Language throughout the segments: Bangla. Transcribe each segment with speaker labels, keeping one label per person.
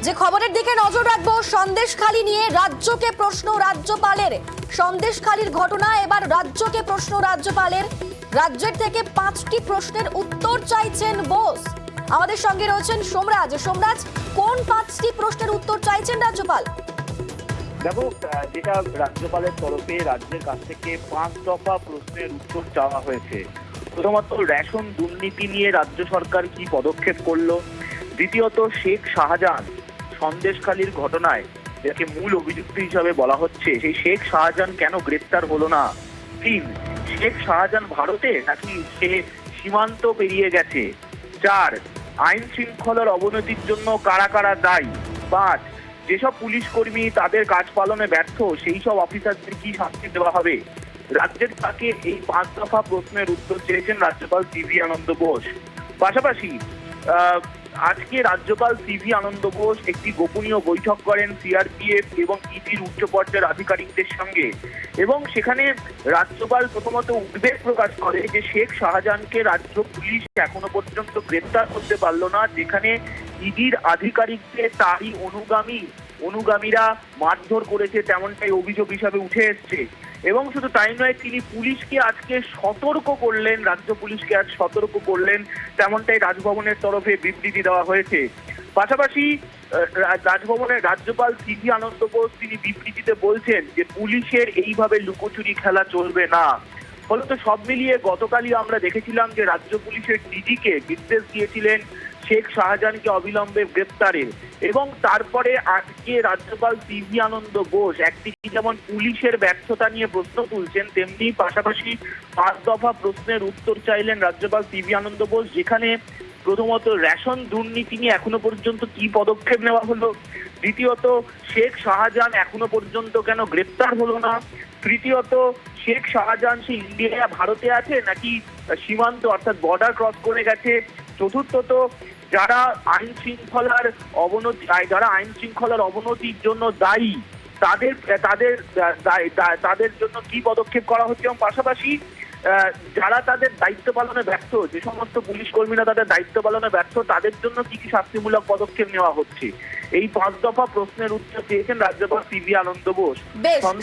Speaker 1: যে খবরের দিকে নজর রাখবো, সন্দেশখালী নিয়ে রাজ্যকে প্রশ্ন রাজ্যপালের। সন্দেশখালীর ঘটনা, এবার রাজ্যকে প্রশ্ন রাজ্যপালের। রাজ্যের থেকে 5টি প্রশ্নের উত্তর চাইছেন বোস। আমাদের সঙ্গে রয়েছেন সোমরাজ। সোমরাজ, কোন 5টি প্রশ্নের উত্তর চাইছেন রাজ্যপাল?
Speaker 2: দেখো, যেটা রাজ্যপালের তরফে রাজ্যের কাছ থেকে 5 দফা প্রশ্নের উত্তর চাওয়া হয়েছে। প্রথমত, রেশন দুর্নীতি নিয়ে রাজ্য সরকার কি পদক্ষেপ করলো। দ্বিতীয়ত, শেখ শাহজাহান সন্দেশখালীর ঘটনায় যাকে মূল অভিযুক্ত হিসাবে বলা হচ্ছে, সেই শেখ শাহজাহান কেন গ্রেপ্তার হলো না। 3, শেখ শাহজাহান ভারতে নাকি সে সীমান্ত পেরিয়ে গেছে। 4, আইন শৃঙ্খলার অবনতির জন্য কারা কারা দায়ী। 5, যেসব পুলিশ কর্মী তাদের কাজ পালনে ব্যর্থ, সেই সব অফিসারদের কি শাস্তি দেওয়া হবে। রাজ্যের তাকে এই 5 দফা প্রশ্নের উত্তর চেয়েছেন রাজ্যপাল সিভি আনন্দ বোস। পাশাপাশি আজকে রাজ্যপাল সিভি আনন্দ বোস একটি গোপনীয় বৈঠক করেন সিআরপিএফ এবং ইডির উচ্চ পর্যায়ের আধিকারিকদের সঙ্গে, এবং সেখানে রাজ্যপাল প্রথমত উদ্বেগ প্রকাশ করে যে শেখ শাহজাহানকে রাজ্য পুলিশ এখনো পর্যন্ত গ্রেপ্তার করতে পারল না, যেখানে ইডির আধিকারিকদের তারই অনুগামীরা মারধর করেছে, তেমনটাই অভিযোগ হিসাবে উঠে এসছে। এবং শুধু তাই নয়, তিনি পুলিশকে আজকে সতর্ক করলেন, রাজ্য পুলিশকে আজ সতর্ক করলেন, তেমনটাই রাজভবনের তরফে বিবৃতি দেওয়া হয়েছে। পাশাপাশি রাজভবনের রাজ্যপাল সিভি আনন্দ বোস তিনি বিবৃতিতে বলছেন যে পুলিশের এইভাবে লুকোচুরি খেলা চলবে না। ফলত সব মিলিয়ে গতকালই আমরা দেখেছিলাম যে রাজ্য পুলিশের ডিজিকে নির্দেশ দিয়েছিলেন শেখ শাহজাহানকে অবিলম্বে গ্রেপ্তারের, এবং তারপরে আজকে রাজ্যপাল সিভি আনন্দ বোস একদিকে যেমন পুলিশের ব্যর্থতা নিয়ে প্রশ্ন তুলছেন, তেমনি পাশাপাশি 5 দফা প্রশ্নের উত্তর চাইলেন রাজ্যপাল সিভি আনন্দ বোস, যেখানে প্রথমত রেশন দুর্নীতি নিয়ে এখনো পর্যন্ত কি পদক্ষেপ নেওয়া হলো। দ্বিতীয়ত, শেখ শাহজাহান এখনো পর্যন্ত কেন গ্রেপ্তার হলো না। তৃতীয়ত, শেখ শাহজাহান সে ইন্ডিয়া ভারতে আছে নাকি সীমান্ত অর্থাৎ বর্ডার ক্রস করে গেছে। চতুর্থত, যারা আইন শৃঙ্খলার অবনতির জন্য দায়ী, তাদের জন্য কি পদক্ষেপ করা হচ্ছে, এবং পাশাপাশি যারা তাদের দায়িত্ব পালনে ব্যর্থ, যে সমস্ত পুলিশ কর্মীরা তাদের দায়িত্ব পালনে ব্যর্থ, তাদের জন্য কি কি শাস্তিমূলক পদক্ষেপ নেওয়া হচ্ছে। এই 5 দফা প্রশ্নের উত্তর চেয়েছেন রাজ্যপাল সিভি আনন্দ বোস।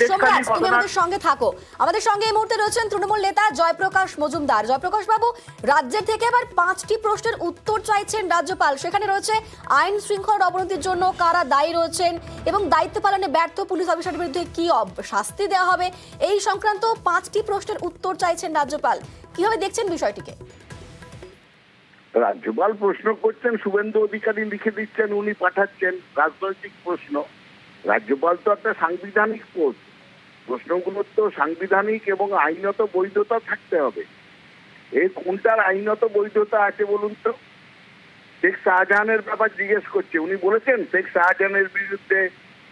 Speaker 1: সোমরাজ, তুমি আমাদের সঙ্গে থাকো। আমাদের সঙ্গে এই মুহূর্তে রয়েছেন তৃণমূল নেতা জয়প্রকাশ মজুমদার। জয়প্রকাশ বাবু, রাজ্যের থেকে এবার 5টি প্রশ্নের উত্তর চাইছেন রাজ্যপাল। সেখানে রয়েছে আইন শৃঙ্খলার অবনতির জন্য কারা দায়ী রয়েছেন, এবং দায়িত্ব পালনে ব্যর্থ পুলিশ অফিসারের বিরুদ্ধে কি শাস্তি দেওয়া হবে, এই সংক্রান্ত 5টি প্রশ্নের উত্তর চাইছেন রাজ্যপাল। কিভাবে দেখছেন বিষয়টিকে?
Speaker 3: রাজ্যপাল প্রশ্ন করছেন, শুভেন্দু অধিকারী লিখে দিচ্ছেন, উনি পাঠাচ্ছেন। রাজনৈতিক প্রশ্ন। রাজ্যপাল তো একটা সাংবিধানিক পোস্ট, প্রশ্নগুলোর তো সাংবিধানিক এবং আইনত বৈধতা থাকতে হবে। এই কোনটার আইনত বৈধতা আছে বলুন তো? শেখ শাহজাহানের ব্যাপার জিজ্ঞেস করছে, উনি বলেছেন শেখ শাহজাহানের বিরুদ্ধে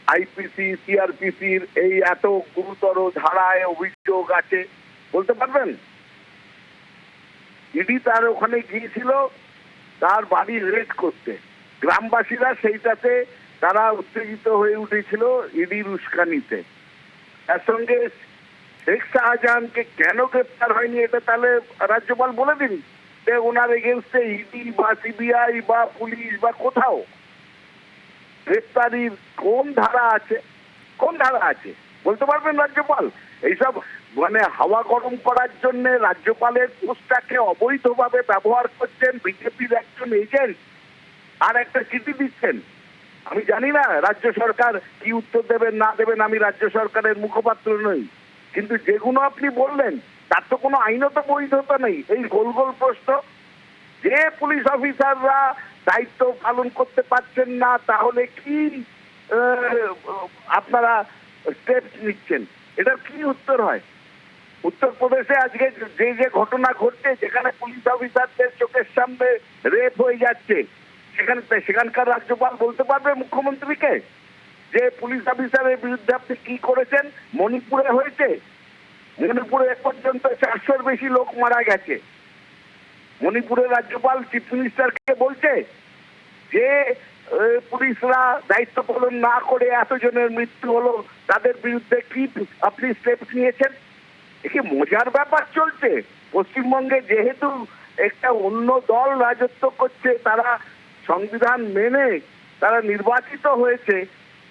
Speaker 3: আইপিসি সিআরপিসির এই এত গুরুতর ধারায় অভিযোগ আছে, বলতে পারবেন? ইডি তার ওখানে গিয়েছিল তার বাড়ি রেড করতে, গ্রামবাসীরা সেইটাতে তারা উত্তেজিত হয়ে উঠেছিল ইডির উস্কানিতে। তার সঙ্গে শেখ শাহজাহানকে কেন গ্রেপ্তার হয়নি এটা তাহলে রাজ্যপাল বলে দিন যে ওনার এগেনস্টে ইডি বা সিবিআই বা পুলিশ বা কোথাও গ্রেপ্তারির কোন ধারা আছে বলতে পারবেন রাজ্যপাল? এইসব মানে হাওয়া গরম করার জন্য রাজ্যপালের পোস্টটাকে অবৈধভাবে ব্যবহার করছেন বিজেপির একজন এজেন্ট, আর একটা চিঠি দিচ্ছেন। আমি জানি না রাজ্য সরকার কি উত্তর দেবেন না দেবেন, আমি রাজ্য সরকারের মুখপাত্র নই, কিন্তু যেগুলো আপনি বললেন তার তো কোনো আইনত বৈধতা নেই। এই গোল গোল প্রশ্ন, যে পুলিশ অফিসাররা দায়িত্ব পালন করতে পারছেন না, তাহলে কি আপনারা স্টেপস নিচ্ছেন, এটার কি উত্তর হয়? উত্তরপ্রদেশে আজকে যে ঘটনা ঘটছে, যেখানে পুলিশ অফিসারদের চোখের সামনে রেপ হয়ে যাচ্ছে, সেখানকার রাজ্যপাল বলতে পারবে মুখ্যমন্ত্রীকে যে পুলিশ অফিসারের বিরুদ্ধে আপনি কি করেছেন? মণিপুরে হয়েছে, মণিপুরে এ পর্যন্ত 400-র বেশি লোক মারা গেছে। মণিপুরের রাজ্যপাল চিফ মিনিস্টারকে বলছে যে পুলিশরা দায়িত্ব পালন না করে এতজনের মৃত্যু হলো, তাদের বিরুদ্ধে কি আপনি স্টেপস নিয়েছেন? কি মজার ব্যাপার চলছে? পশ্চিমবঙ্গে যেহেতু একটা অন্য দল রাজত্ব করছে, তারা সংবিধান মেনে তারা নির্বাচিত হয়েছে,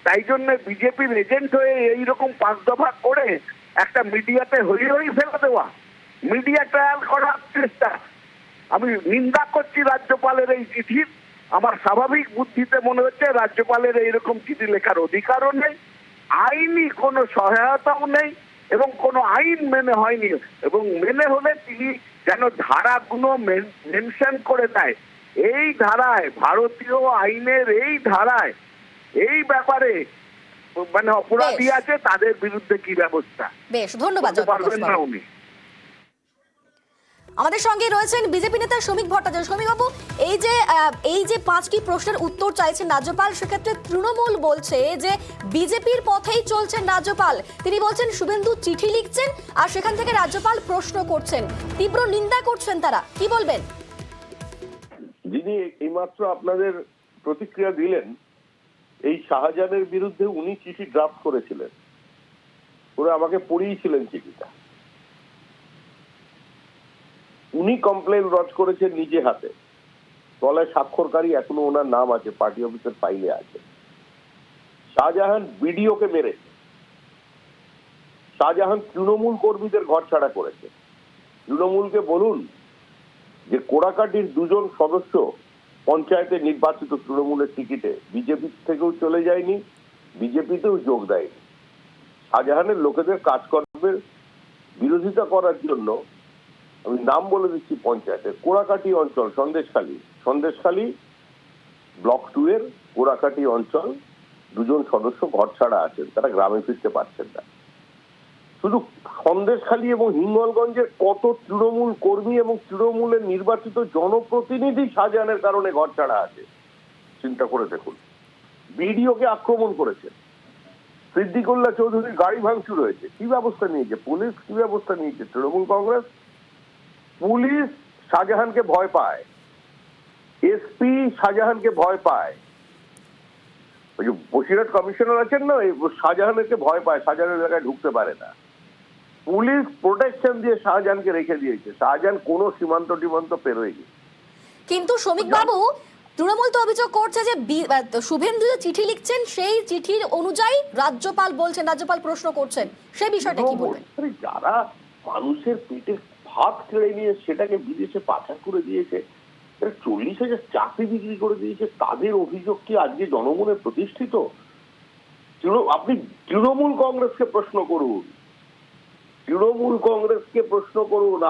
Speaker 3: তাই জন্য বিজেপির এজেন্ট হয়ে এইরকম 5 দফা করে একটা মিডিয়াতে হই হই ফেলে দেওয়া, মিডিয়া ট্রায়াল করার চেষ্টা। আমি নিন্দা করছি রাজ্যপালের এই চিঠির। আমার স্বাভাবিক বুদ্ধিতে মনে হচ্ছে রাজ্যপালের এইরকম চিঠি লেখার অধিকারও নেই, আইনি কোনো সহায়তাও নেই, এবং কোনো আইন মেনে হয়নি। এবং মেনে হলে তিনি যেন ধারাগুলো মেনশন করে দেয়, এই ধারায়, ভারতীয় আইনের এই ধারায় এই ব্যাপারে মানে অপরাধী আছে, তাদের বিরুদ্ধে কি ব্যবস্থা।
Speaker 1: বেশ, ধন্যবাদ
Speaker 3: করতে
Speaker 1: জয়প্রকাশ
Speaker 3: পারবেন না
Speaker 1: বাবু।
Speaker 3: উনি।
Speaker 1: আমাদের সঙ্গে রয়েছেন বিজেপি নেতা শ্রমিক ভট্টাচার্য। শ্রমিক বাবু, এই যে 5টি প্রশ্নের উত্তর চাইছেন রাজ্যপাল, সেক্ষেত্রে তৃণমূল বলছে যে বিজেপির পথেই চলছেন রাজ্যপাল। তিনি বলছেন শুভেন্দু চিঠি লিখছেন আর সেখান থেকে রাজ্যপাল প্রশ্ন করছেন, তীব্র নিন্দা করছেন তারা। কি বলবেন?
Speaker 4: যিনি এইমাত্র আপনাদের প্রতিক্রিয়া দিলেন, এই শাহজাহানের বিরুদ্ধে উনি চিঠি ড্রাফট করেছিলেন, ওরা আমাকে পড়িয়েছিলেন চিঠিটা। উনি কমপ্লেন লজ করেছেন নিজে হাতে, তলায় স্বাক্ষরকারী এখনো ওনার নাম আছে, পার্টি অফিসের ফাইলে আছে। শাহজাহান বিডিওকে মেরেছে, শাহজাহান তৃণমূল কর্মীদের ঘর ছাড়া করেছে। তৃণমূলকে বলুন যে কোড়াকাটির 2 জন সদস্য পঞ্চায়েতে নির্বাচিত তৃণমূলের টিকিটে বিজেপি থেকেও চলে যায়নি, বিজেপিতেও যোগ দেয়নি। শাহজাহানের লোকেদের কাজকর্মের বিরোধিতা করার জন্য, আমি নাম বলে দিচ্ছি পঞ্চায়েতের, কোড়াকাটি অঞ্চল, সন্দেশখালী ব্লক 2 এর কোড়াকাটি অঞ্চল 2 জন সদস্য ঘর ছাড়া আছেন, তারা গ্রামে ফিরতে পারছেন না। শুধু সন্দেশখালী এবং হিঙ্গলগঞ্জের কত তৃণমূল কর্মী এবং তৃণমূলের নির্বাচিত জনপ্রতিনিধি শাহজাহানের কারণে ঘর ছাড়া আছে, চিন্তা করে দেখুন। বিডিওকে আক্রমণ করেছে, সিদ্দিকুল্লাহ চৌধুরীর গাড়ি ভাঙচুর হয়েছে। কি ব্যবস্থা নিয়েছে পুলিশ? কি ব্যবস্থা নিয়েছে তৃণমূল কংগ্রেস? পুলিশ শাহজাহানকে ভয় পায়, এসপি শাহজাহানকে ভয় পায়, ওই যে বসিরহাট কমিশনার আছেন না, শাহজাহানকে ভয় পায়, শাহজাহানের এলাকায় ঢুকতে পারে না। পুলিশ প্রোটেকশন দিয়ে শাহজাহানকে রেখে দিয়েছে, শাহজাহান কোনো সীমান্ত টিমান্ত পেরোয়নি।
Speaker 1: কিন্তু শ্রমিক বাবু, তৃণমূল তো অভিযোগ করছে যে শুভেন্দু যে চিঠি লিখছেন সেই চিঠির অনুযায়ী রাজ্যপাল বলছেন, রাজ্যপাল প্রশ্ন করছেন, সেই বিষয়টা কি বলবেন?
Speaker 4: যারা মানুষের পেটে ভাত কেড়ে নিয়ে সেটাকে বিদেশে পাচার করে দিয়েছে, 40,000 চাকরি বিক্রি করে দিয়েছে, তাদের অভিযোগ কি আজকে জনমনে প্রতিষ্ঠিত? আপনি তৃণমূল কংগ্রেসকে প্রশ্ন করুন, তৃণমূল কংগ্রেসকে প্রশ্ন করুন।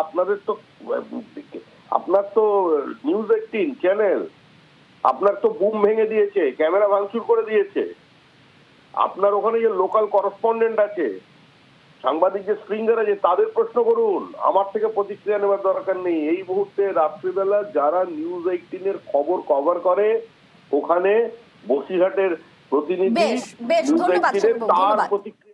Speaker 4: আপনার তো নিউজ 18 চ্যানেল, আপনার তো বুম ভেঙে দিয়েছে, ক্যামেরা ভাঙচুর করে দিয়েছে। আপনার ওখানে যে লোকাল করেসপন্ডেন্ট আছে, সাংবাদিক যে স্ট্রিঙ্গার আছে, তাদের প্রশ্ন করুন। আমার থেকে প্রতিক্রিয়া নেওয়ার দরকার নেই। এই মুহূর্তে রাত্রিবেলা যারা নিউজ 18 এর খবর কভার করে, ওখানে বসিরহাটের প্রতিনিধি
Speaker 1: বেশ, ধন্যবাদ,
Speaker 4: তার প্রতিক্রিয়া